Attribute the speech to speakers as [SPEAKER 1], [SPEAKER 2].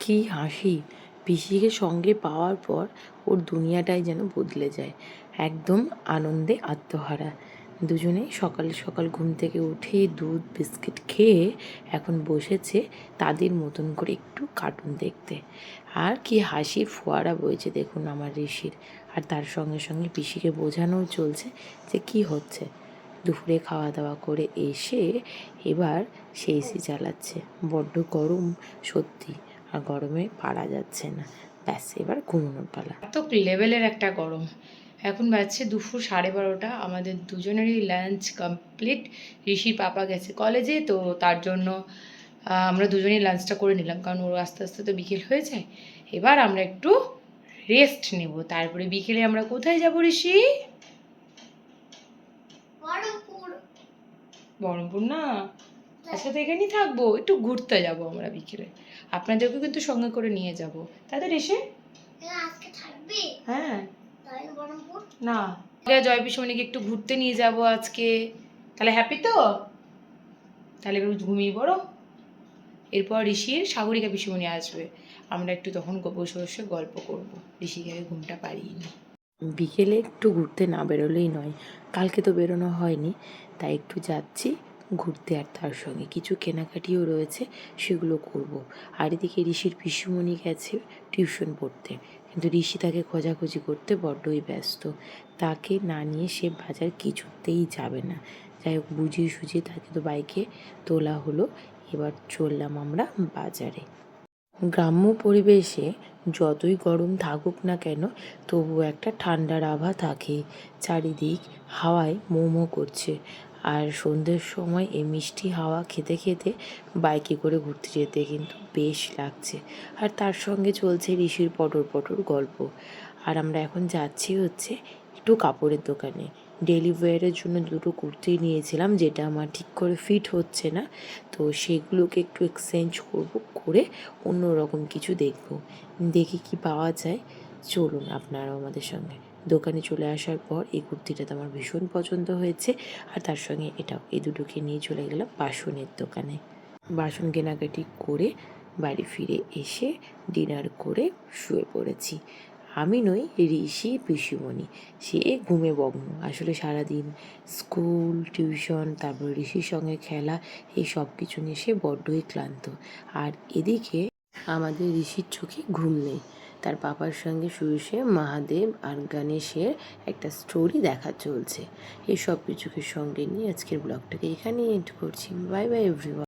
[SPEAKER 1] কি হাসি! পিসিকে সঙ্গে পাওয়ার পর ওর দুনিয়াটাই যেন বদলে যায়, একদম আনন্দে আত্মহারা। দুজনেই সকাল সকাল ঘুম থেকে উঠে দুধ বিস্কিট খেয়ে এখন বসেছে তাদের মতন করে একটু কার্টুন দেখতে। আর কি হাসির ফোয়ারা বইছে দেখুন আমার ঋষির। আর তার সঙ্গে সঙ্গে পিসিকে বোঝানোও চলছে যে কি হচ্ছে। দুপুরে খাওয়া দাওয়া করে এসে এবার সে এসি চালাচ্ছে। বড্ড গরম সত্যি, আর গরমে পারা যাচ্ছে না। ব্যাস এবার ঘুমানোর পালা।
[SPEAKER 2] এত লেভেলের একটা গরম। এখন বাজছে দুপুর 12:30। আমাদের দুজনেরই লাঞ্চ কমপ্লিট। ঋষির পাপা গেছে কলেজে, তো তার জন্য আমরা দুজনেই লাঞ্চটা করে নিলাম, কারণ ওর আস্তে আস্তে তো বিকেল হয়ে যায়। এবার আমরা একটু রেস্ট নেব, তারপরে বিকেলে আমরা কোথায় যাব ঋষি? বহরমপুর না, আচ্ছা তো এখানেই থাকবো, একটু ঘুরতে যাব আমরা বিকেলে। আপনাদেরকেও কিন্তু সঙ্গে করে নিয়ে যাব, তাদের এসে। হ্যাঁ না, জয় পিসমণিকে একটু ঘুরতে নিয়ে যাব আজকে। তাহলে হ্যাপি তো? তাহলে এবার ঘুমিয়ে পড়ো। এরপর ঋষির সাগরিকা পিসমণি আসবে, আমরা একটু তখন বসে বসে গল্প করবো। ঋষিকে ঘুমটা পারিয়ে নি।
[SPEAKER 1] বিকেলে একটু ঘুরতে না বেরোলেই নয়। কালকে তো বেরোনো হয়নি, তাই একটু যাচ্ছি ঘুরতে। আর তার সঙ্গে কিছু কেনাকাটিও রয়েছে, সেগুলো করব। আর এদিকে ঋষির পিসিমণি গেছে টিউশন পড়তে, কিন্তু ঋষি তাকে খোঁজাখুঁজি করতে বড্ডই ব্যস্ত। তাকে না নিয়ে সে বাজার কিছুতেই যাবে না। যাই হোক, বুঝিয়ে সুঝিয়ে তাকে তো বাইকে তোলা হলো। এবার চললাম আমরা বাজারে। গ্রাম্য পরিবেশে যতই গরম থাকুক না কেন, তবুও একটা ঠান্ডার আভা থাকে। চারিদিক হাওয়ায় মো মো করছে। আর সন্ধ্যের সময় এই মিষ্টি হাওয়া খেতে খেতে বাইকে করে ঘুরতে যেতে কিন্তু বেশ লাগছে। আর তার সঙ্গে চলছে ঋষির পটর পটর গল্প। আর আমরা এখন যাচ্ছি হচ্ছে একটু কাপড়ের দোকানে। ডেলি ওয়্যারের জন্য দুটো কুর্তি নিয়েছিলাম, যেটা আমার ঠিক করে ফিট হচ্ছে না, তো সেগুলোকে একটু এক্সচেঞ্জ করে অন্য রকম কিছু দেখব। দেখি কি পাওয়া যায়। চলুন আপনারাও আমাদের সঙ্গে। দোকানে চলে আসার পর এই কুর্তিটা তো আমার ভীষণ পছন্দ হয়েছে, আর তার সঙ্গে এটাও। এই দুটোকে নিয়ে চলে গেলাম বাসনের দোকানে। বাসন কেনাকাটি করে বাড়ি ফিরে এসে ডিনার করে শুয়ে পড়েছি। আমি নই, ঋষি পিসিমণি। সে ঘুমে মগ্ন। আসলে সারাদিন স্কুল টিউশন, তারপর ঋষির সঙ্গে খেলা, এই সব কিছু নিয়ে সে বড্ডই ক্লান্ত। আর এদিকে আমাদের ঋষির চোখে ঘুম নেই। তার পাপার সঙ্গে শুয়ে মহাদেব আর গণেশের একটা স্টোরি দেখা চলছে। এই সব কিছুকে সঙ্গে নিয়ে আজকের ব্লগটাকে এখানেই এন্ড করছি। Bye bye everyone.